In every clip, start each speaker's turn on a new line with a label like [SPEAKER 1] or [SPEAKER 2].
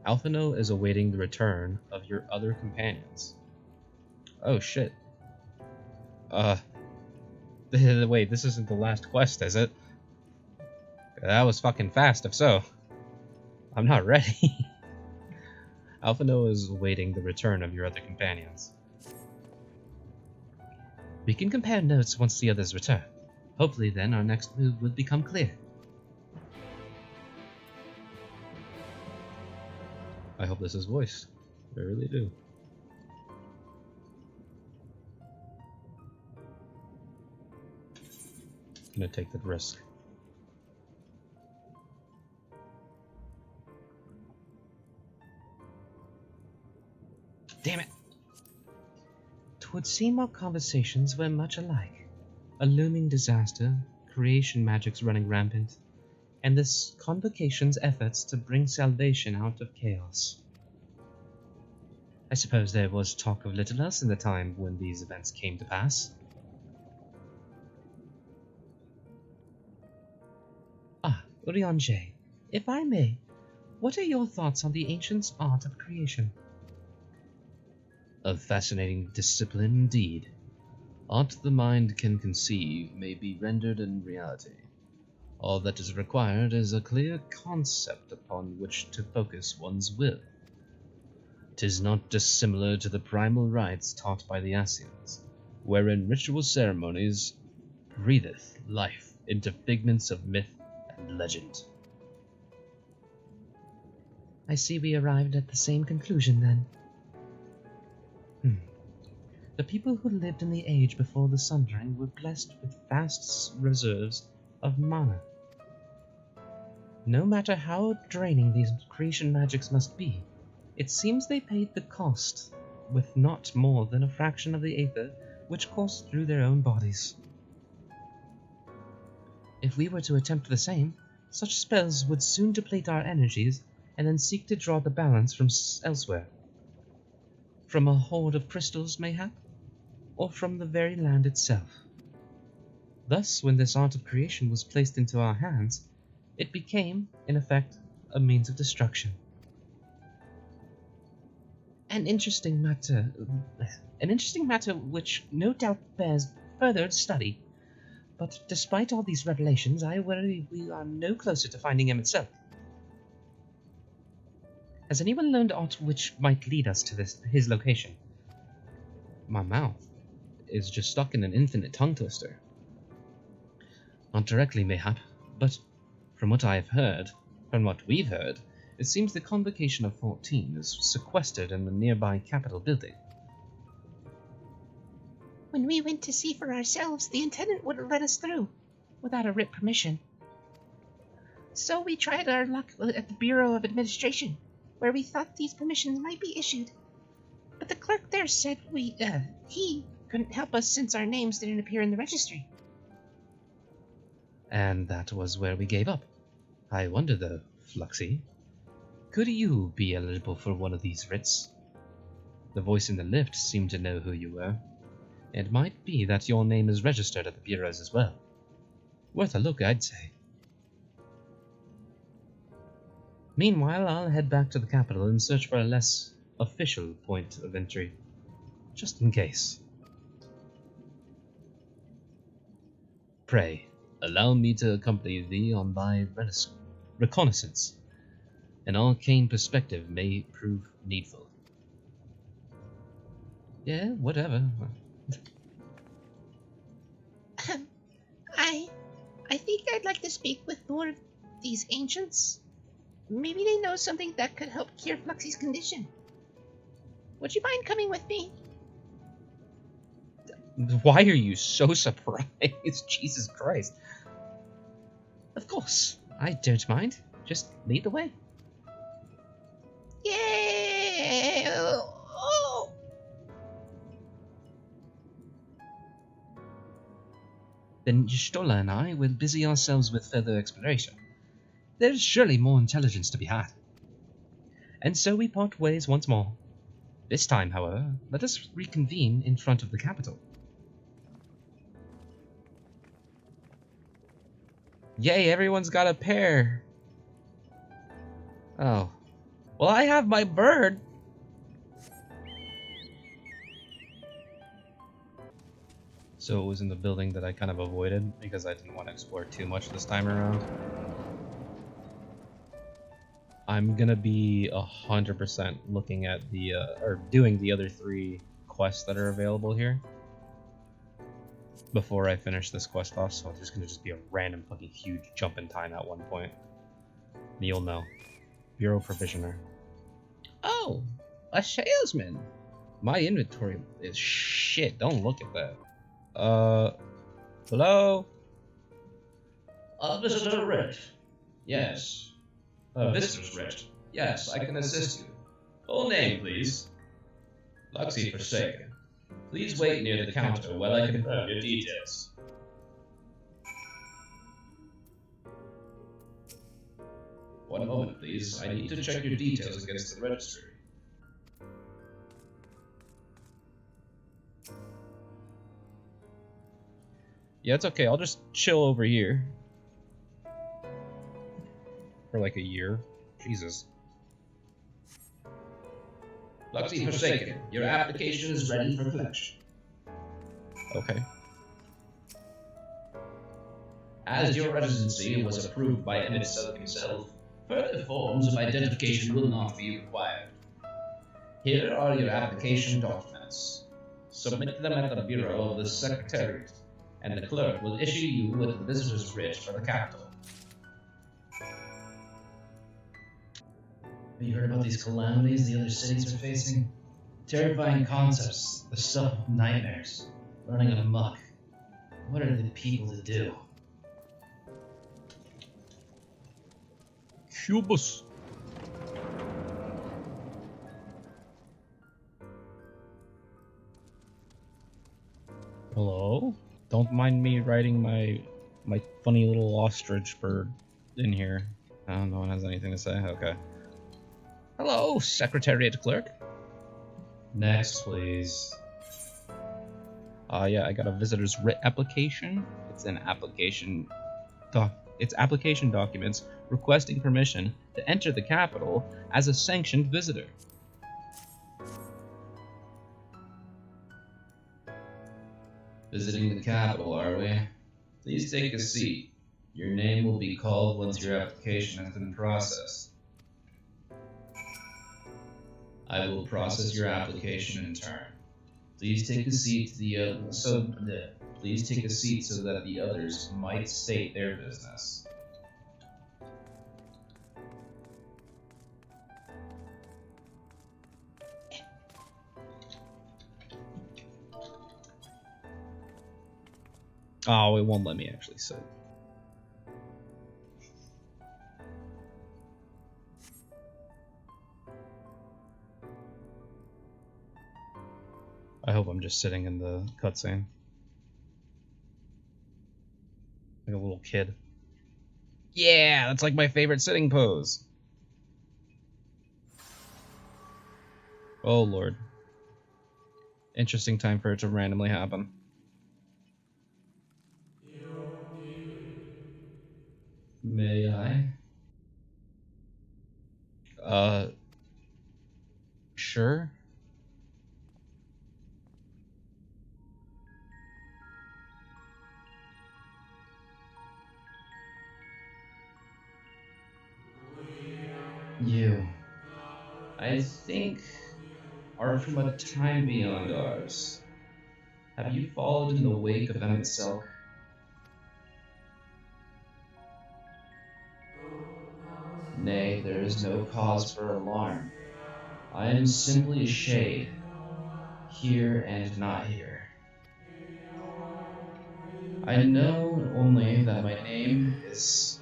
[SPEAKER 1] Alphino is awaiting the return of your other companions. Oh shit. Wait, this isn't the last quest, is it? That was fucking fast, if so. I'm not ready. Alphino is awaiting the return of your other companions. We can compare notes once the others return. Hopefully then our next move will become clear. I hope this is voiced. I really do. I'm gonna take that risk. Damn it! 'Twould seem our conversations were much alike. A looming disaster, creation magics running rampant, and this convocation's efforts to bring salvation out of chaos. I suppose there was talk of little else in the time when these events came to pass. Ah, Urianger, if I may, what are your thoughts on the ancients' art of creation? A fascinating discipline indeed. Art the mind can conceive may be rendered in reality. All that is required is a clear concept upon which to focus one's will. 'Tis not dissimilar to the primal rites taught by the Asians, wherein ritual ceremonies breatheth life into figments of myth and legend. I see we arrived at the same conclusion then. The people who lived in the age before the Sundering were blessed with vast reserves of mana. No matter how draining these creation magics must be, it seems they paid the cost with not more than a fraction of the aether which coursed through their own bodies. If we were to attempt the same, such spells would soon deplete our energies and then seek to draw the balance from elsewhere. From a hoard of crystals, mayhap? Or from the very land itself. Thus, when this art of creation was placed into our hands, it became, in effect, a means of destruction. An interesting matter which no doubt bears further study. But despite all these revelations, I worry we are no closer to finding him itself. Has anyone learned aught which might lead us to his location? My mouth is just stuck in an infinite tongue twister. Not directly, mayhap, but from what we've heard, it seems the Convocation of 14 is sequestered in the nearby Capitol building. When we went to see for ourselves, the intendant wouldn't let us through, without a writ permission. So we tried our luck at the Bureau of Administration, where we thought these permissions might be issued. But the clerk there said he couldn't help us since our names didn't appear in the registry. And that was where we gave up. I wonder though, Fluxy, could you be eligible for one of these writs? The voice in the lift seemed to know who you were. It might be that your name is registered at the bureaus as well. Worth a look, I'd say. Meanwhile, I'll head back to the capital and search for a less official point of entry, just in case. Pray, allow me to accompany thee on thy reconnaissance. An arcane perspective may prove needful. Yeah, whatever.
[SPEAKER 2] I think I'd like to speak with more of these ancients. Maybe they know something that could help cure Fluxy's condition. Would you mind coming with me?
[SPEAKER 1] Why are you so surprised? Jesus Christ. Of course, I don't mind. Just lead the way.
[SPEAKER 2] Yay! Oh!
[SPEAKER 1] Then Stola and I will busy ourselves with further exploration. There's surely more intelligence to be had. And so we part ways once more. This time, however, let us reconvene in front of the capital. Yay, everyone's got a pair! Oh. Well, I have my bird. So it was in the building that I kind of avoided because I didn't want to explore too much this time around. I'm gonna be 100% looking at the, or doing the other 3 quests that are available here before I finish this quest off, so there's gonna just be a random fucking huge jump in time at one point. And you'll know. Bureau Provisioner. Oh, a salesman. My inventory is shit. Don't look at that. Hello?
[SPEAKER 3] Visitor Rit. Yes. Visitor's Rit. Yes, I can assist you. Full name, please. Luxy Forsaken. Please wait near the counter while I confirm your details. One moment, please. I need to check your details against the registry.
[SPEAKER 1] Yeah, it's okay. I'll just chill over here. For like a year. Jesus.
[SPEAKER 3] Luxy Forsaken, your application is ready for collection.
[SPEAKER 1] Okay.
[SPEAKER 3] As your residency was approved by Emet himself, further forms of identification will not be required. Here are your application documents. Submit them at the Bureau of the Secretariat, and the clerk will issue you with the visitor's writ for the capital.
[SPEAKER 4] Have you heard about these calamities the other cities are facing? Terrifying concepts, the stuff of nightmares, running amok. What are the people to do?
[SPEAKER 1] Cubus. Hello? Don't mind me riding my funny little ostrich bird in here. No one has anything to say? Okay. Hello, Secretariat Clerk.
[SPEAKER 4] Next, please.
[SPEAKER 1] Yeah, I got a visitor's writ application. It's an application application documents requesting permission to enter the capital as a sanctioned visitor.
[SPEAKER 3] Visiting the capital, are we? Please take a seat. Your name will be called once your application has been processed. I will process your application in turn. Please take a seat please take a seat so that the others might state their business.
[SPEAKER 1] Oh, it won't let me actually sit. I hope I'm just sitting in the cutscene. Like a little kid. Yeah, that's like my favorite sitting pose. Oh lord. Interesting time for it to randomly happen.
[SPEAKER 3] May I?
[SPEAKER 1] Sure.
[SPEAKER 3] You, I think, are from a time beyond ours. Have you followed in the wake of Emet Selk? Nay, there is no cause for alarm. I am simply a shade, here and not here. I know only that my name is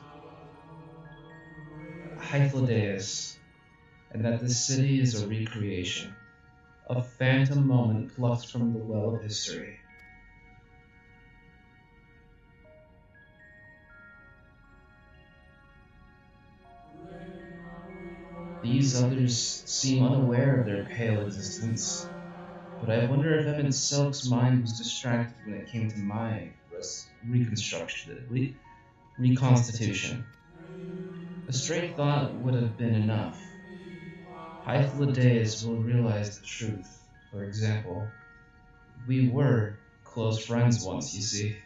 [SPEAKER 3] Hythlodeus, and that this city is a recreation, a phantom moment plucked from the well of history. These others seem unaware of their pale existence, but I wonder if Emet Selk's mind was distracted when it came to my reconstitution. A straight thought would have been enough.
[SPEAKER 4] Hythlodaeus will realize the truth. For example, we were close friends once, you see.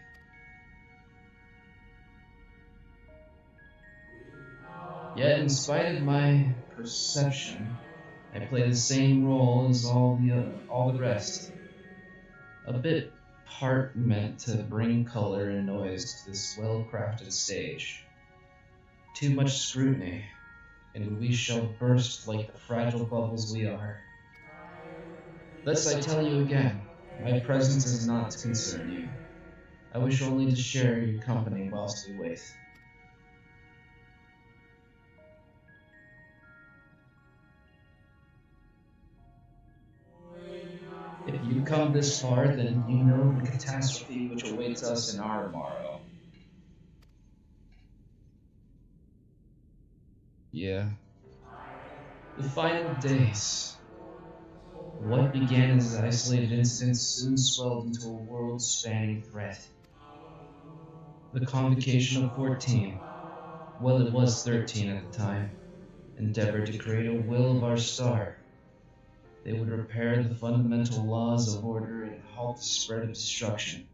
[SPEAKER 4] Yet, in spite of my perception, I play the same role as all the rest. A bit part meant to bring color and noise to this well-crafted stage. Too much scrutiny, and we shall burst like the fragile bubbles we are. Thus I tell you again, my presence is not to concern you. I wish only to share your company whilst we wait. If you come this far, then you know the catastrophe which awaits us in our morrow.
[SPEAKER 1] Yeah.
[SPEAKER 4] The final days. What began as isolated incidents soon swelled into a world-spanning threat. The Convocation of 14, well, it was 13 at the time, endeavored to create a will of our star. They would repair the fundamental laws of order and halt the spread of destruction.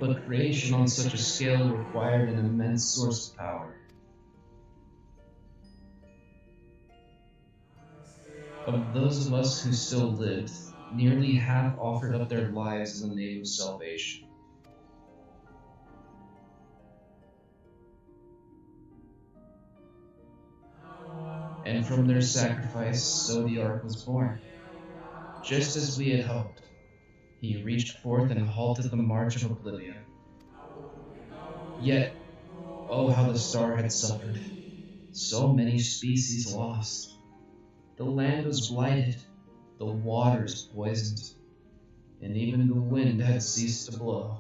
[SPEAKER 4] But creation on such a scale required an immense source of power. Of those of us who still lived, nearly half offered up their lives in the name of salvation. And from their sacrifice, Zodiark was born. Just as we had hoped, he reached forth and halted the march of oblivion. Yet, oh how the star had suffered. So many species lost. The land was blighted, the waters poisoned, and even the wind had ceased to blow.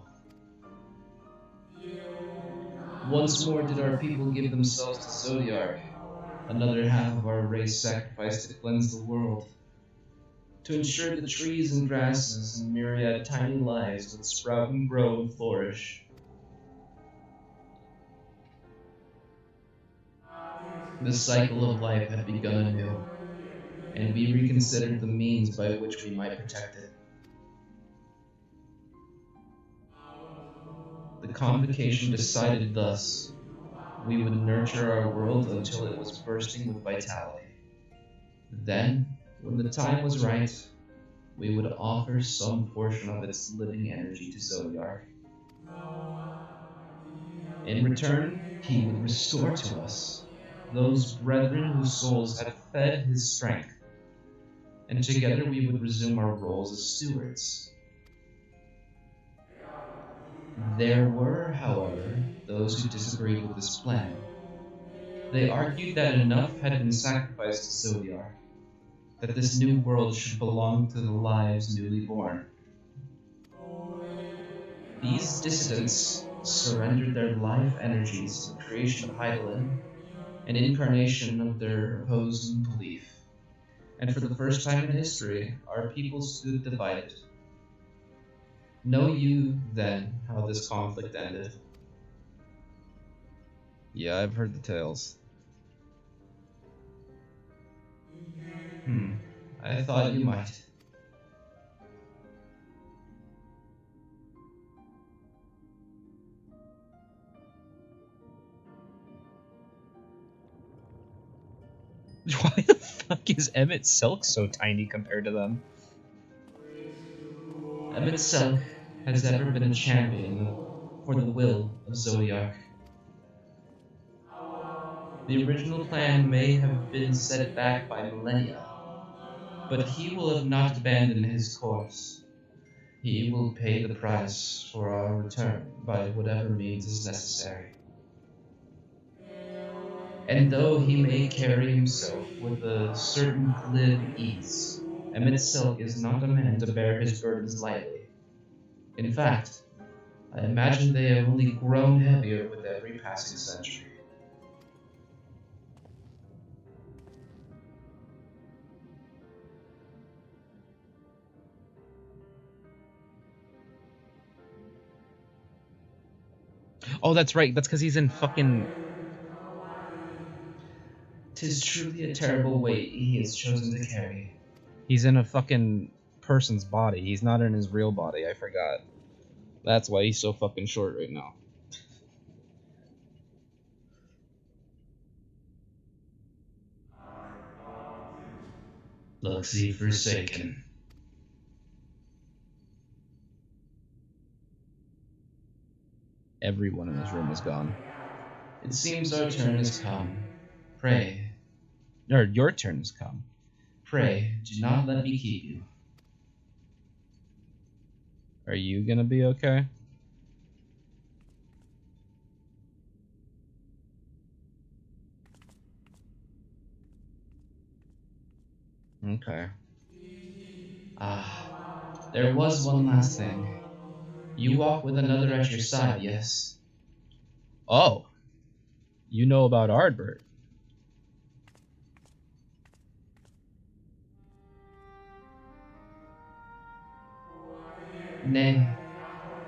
[SPEAKER 4] Once more did our people give themselves to Zodiark. Another half of our race sacrificed to cleanse the world, to ensure the trees and grasses and myriad tiny lives would sprout and grow and flourish. The cycle of life had begun anew, and we reconsidered the means by which we might protect it. The Convocation decided thus: we would nurture our world until it was bursting with vitality. Then, when the time was right, we would offer some portion of its living energy to Zodiark. In return, he would restore to us those brethren whose souls had fed his strength, and together we would resume our roles as stewards. There were, however, those who disagreed with this plan. They argued that enough had been sacrificed to Zodiark, that this new world should belong to the lives newly born. These dissidents surrendered their life energies to the creation of Hydaelyn, an incarnation of their opposing belief. And for the first time in history, our people stood divided. Know you, then, how this conflict ended?
[SPEAKER 1] Yeah, I've heard the tales.
[SPEAKER 4] I thought you might.
[SPEAKER 1] Why the fuck is Emet Silk so tiny compared to them?
[SPEAKER 4] Emet Silk has ever been a champion for the will of Zodiark. The original plan may have been set back by millennia, but he will have not abandoned his course. He will pay the price for our return by whatever means is necessary. And though he may carry himself with a certain glib ease, Emet Silk is not a man to bear his burdens lightly. In fact, I imagine they have only grown heavier with every passing century.
[SPEAKER 1] Oh, that's right. That's because he's in fucking...
[SPEAKER 4] 'Tis truly a terrible weight he has chosen to carry.
[SPEAKER 1] He's in a fucking person's body. He's not in his real body, I forgot. That's why he's so fucking short right now.
[SPEAKER 4] Luxie forsaken.
[SPEAKER 1] Everyone in this room is gone.
[SPEAKER 4] It seems our turn has come. Pray,
[SPEAKER 1] Or your turn has come.
[SPEAKER 4] pray, do not let me keep you.
[SPEAKER 1] Are you gonna be okay? Okay.
[SPEAKER 4] Ah, there was one last thing. You walk with another at your side, yes?
[SPEAKER 1] Oh! You know about Ardbert.
[SPEAKER 4] Nay,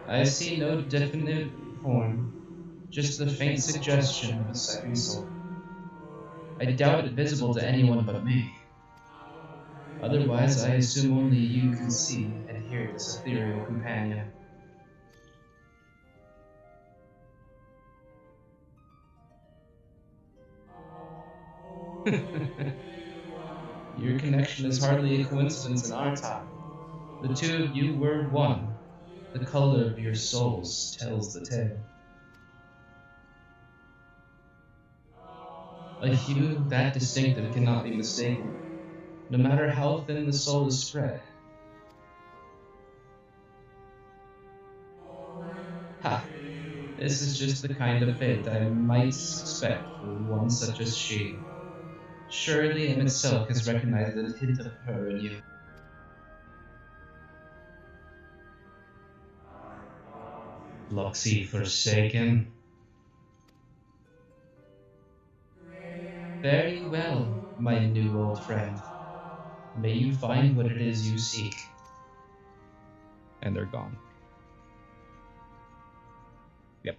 [SPEAKER 4] I see no definite form, just the faint suggestion of a second soul. I doubt it visible to anyone but me. Otherwise, I assume only you can see and hear this ethereal companion. Your connection is hardly a coincidence in our time. The two of you were one. The color of your souls tells the tale. A hue that distinctive cannot be mistaken, no matter how thin the soul is spread. Ha! This is just the kind of fate I might expect for one such as she. Surely Emet itself has recognized a hint of her in you.
[SPEAKER 1] Luxie forsaken.
[SPEAKER 4] Very well, my new old friend. May you find what it is you seek.
[SPEAKER 1] And they're gone. Yep.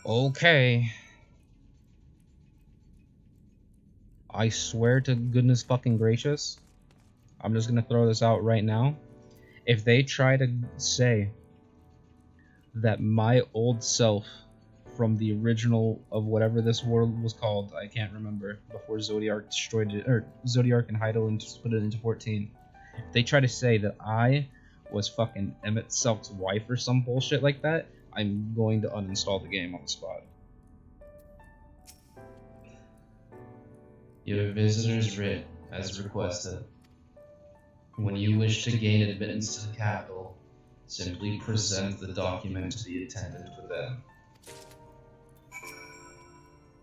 [SPEAKER 1] Okay. I swear to goodness fucking gracious, I'm just gonna throw this out right now. If they try to say that my old self from the original of whatever this world was called, I can't remember, before Zodiark destroyed it, or Zodiark and Heidel split it into 14. If they try to say that I was fucking Emmett Selk's wife or some bullshit like that, I'm going to uninstall the game on the spot.
[SPEAKER 4] Your visitor's writ, as requested. When you wish to gain admittance to the capital, simply present the document to the attendant within.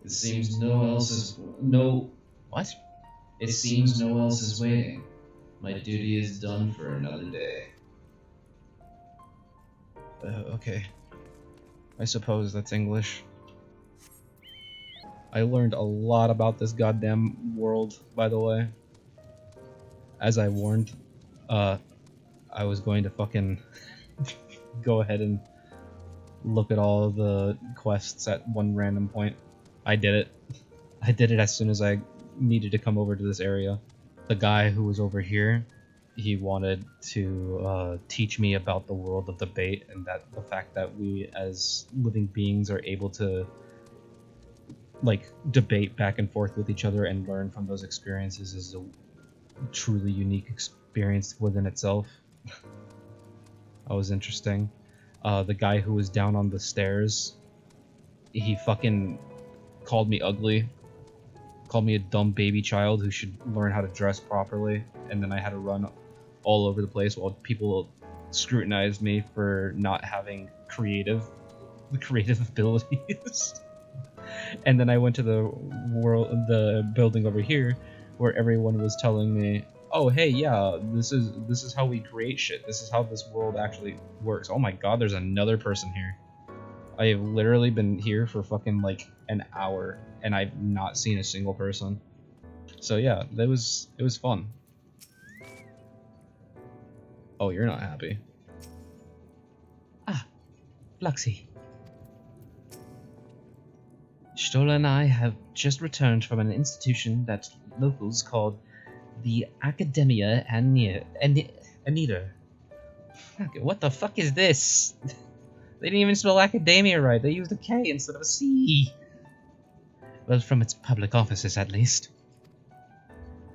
[SPEAKER 4] It seems no else is
[SPEAKER 1] What?
[SPEAKER 4] It seems no else is waiting. My duty is done for another day.
[SPEAKER 1] Okay. I suppose that's English. I learned a lot about this goddamn world, by the way. As I warned, I was going to fucking go ahead and look at all of the quests at one random point. I did it. I did it as soon as I needed to come over to this area. The guy who was over here, he wanted to teach me about the world of debate and that the fact that we as living beings are able to like debate back and forth with each other and learn from those experiences is a truly unique experience within itself. That was interesting. The guy who was down on the stairs, he fucking called me ugly, called me a dumb baby child who should learn how to dress properly, and then I had to run all over the place while people scrutinized me for not having creative abilities. And then I went to the building over here where everyone was telling me, oh hey, yeah, this is how we create shit, this is how this world actually works. Oh my god, there's another person here. I have literally been here for fucking like an hour and I've not seen a single person. So yeah, it was fun. Oh, you're not happy. Ah, Fluxy. Stola and I have just returned from an institution that locals called the Academia Anita. What the fuck is this? They didn't even spell academia right. They used a K instead of a C. Well, from its public offices, at least.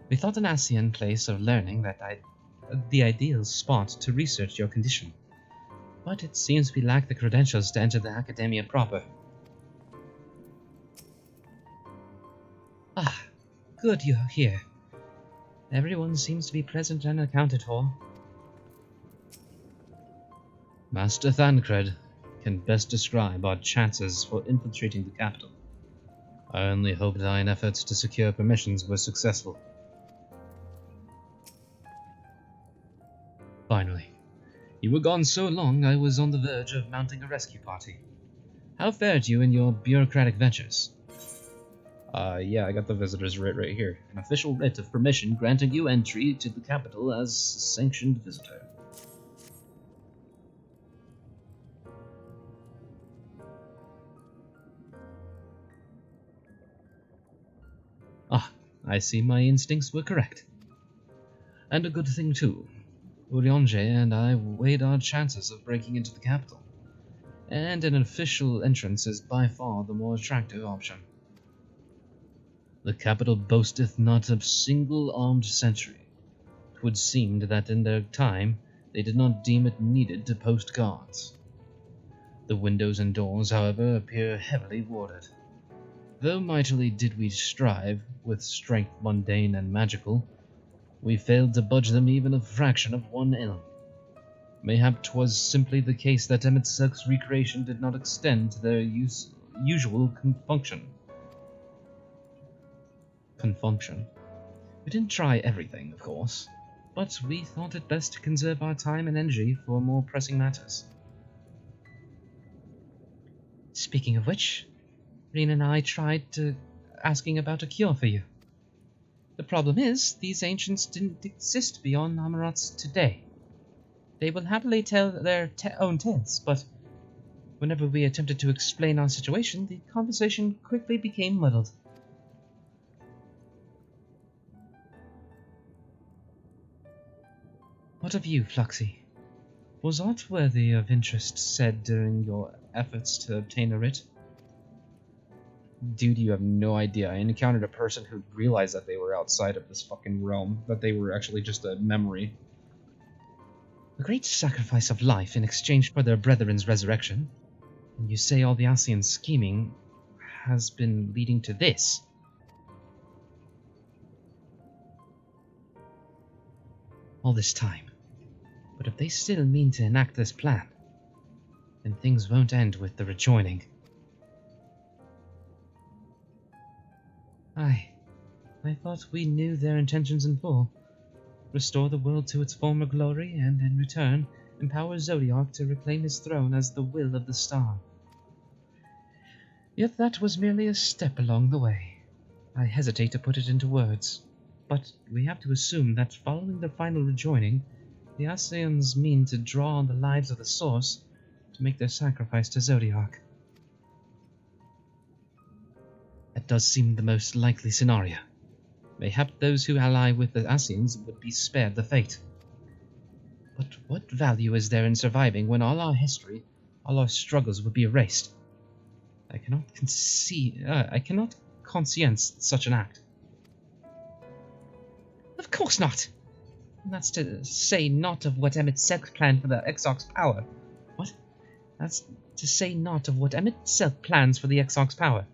[SPEAKER 1] We thought an Asian place of learning the ideal spot to research your condition. But it seems we lack the credentials to enter the Academia proper. Ah, good you're here. Everyone seems to be present and accounted for. Master Thancred can best describe our chances for infiltrating the capital. I only hope thine efforts to secure permissions were successful. Finally, you were gone so long I was on the verge of mounting a rescue party. How fared you in your bureaucratic ventures? Yeah, I got the visitor's writ right here. An official writ of permission granting you entry to the capital as a sanctioned visitor. Ah, I see my instincts were correct. And a good thing too. Uriange and I weighed our chances of breaking into the capital, and an official entrance is by far the more attractive option. The capital boasteth not a single armed sentry. 'Twould seem that in their time they did not deem it needed to post guards. The windows and doors, however, appear heavily warded. Though mightily did we strive, with strength mundane and magical, we failed to budge them even a fraction of 1 ilm. Mayhap 'twas simply the case that Emet's recreation did not extend to their usual confunction. We didn't try everything, of course, but we thought it best to conserve our time and energy for more pressing matters. Speaking of which, Reen and I tried asking about a cure for you. The problem is, these ancients didn't exist beyond Amarat's today. They will happily tell their own tales, but whenever we attempted to explain our situation, the conversation quickly became muddled. What of you, Fluxy? Was aught worthy of interest said during your efforts to obtain a writ?
[SPEAKER 4] Dude, you have no idea. I encountered a person who realized that they were outside of this fucking realm, that they were actually just a memory.
[SPEAKER 1] A great sacrifice of life in exchange for their brethren's resurrection. And you say all the Asian scheming has been leading to this? All this time. But if they still mean to enact this plan, then things won't end with the rejoining. I thought we knew their intentions in full. Restore the world to its former glory, and in return, empower Zodiac to reclaim his throne as the will of the star. Yet that was merely a step along the way. I hesitate to put it into words, but we have to assume that following the final rejoining, the Asians mean to draw on the lives of the Source to make their sacrifice to Zodiac. That does seem the most likely scenario. Mayhap those who ally with the Asians would be spared the fate. But what value is there in surviving when all our history, all our struggles would be erased? I cannot conscience such an act. Of course not! And that's to say naught of what Emet Selk planned for the Exarch's power. What? That's to say naught of what Emet Selk plans for the Exarch's power.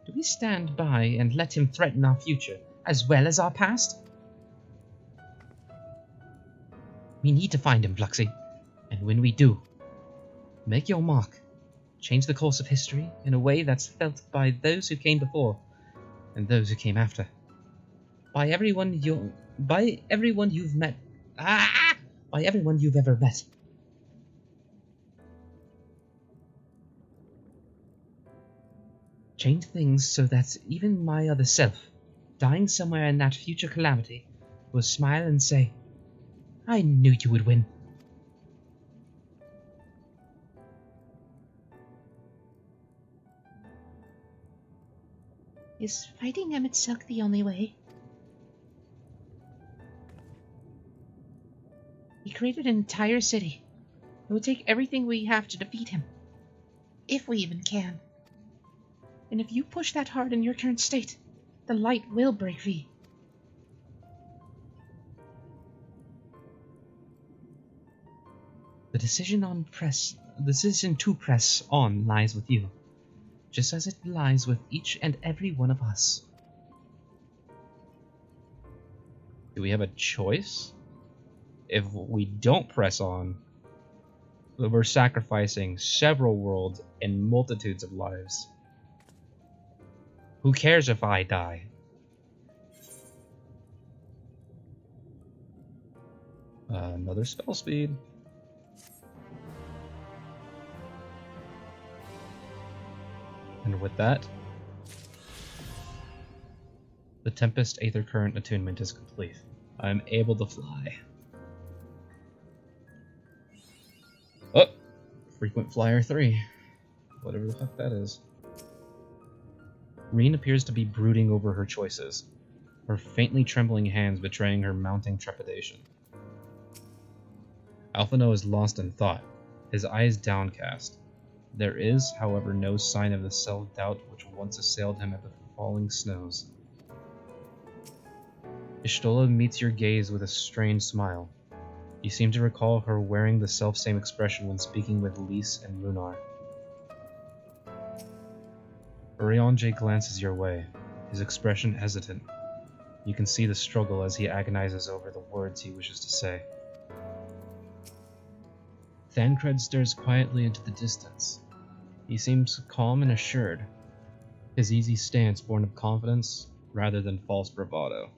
[SPEAKER 1] Do we stand by and let him threaten our future, as well as our past? We need to find him, Fluxy. And when we do, make your mark. Change the course of history in a way that's felt by those who came before, and those who came after. By everyone you've met. By everyone you've ever met. Change things so that even my other self, dying somewhere in that future calamity, will smile and say, I knew you would win.
[SPEAKER 2] Is fighting Emet Suck the only way? He created an entire city. It would take everything we have to defeat him. If we even can. And if you push that hard in your current state, the light will break free.
[SPEAKER 1] The decision to press on lies with you, just as it lies with each and every one of us. Do we have a choice? If we don't press on, we're sacrificing several worlds and multitudes of lives. Who cares if I die? Another spell speed. And with that, the Tempest Aether Current attunement is complete. I'm able to fly. Oh! Frequent Flyer 3. Whatever the fuck that is. Reen appears to be brooding over her choices, her faintly trembling hands betraying her mounting trepidation. Alphino is lost in thought, his eyes downcast. There is, however, no sign of the self-doubt which once assailed him at the falling snows. Ishtola meets your gaze with a strange smile. You seem to recall her wearing the self-same expression when speaking with Lys and Runar. Urianger glances your way, his expression hesitant. You can see the struggle as he agonizes over the words he wishes to say. Thancred stares quietly into the distance. He seems calm and assured, his easy stance born of confidence rather than false bravado.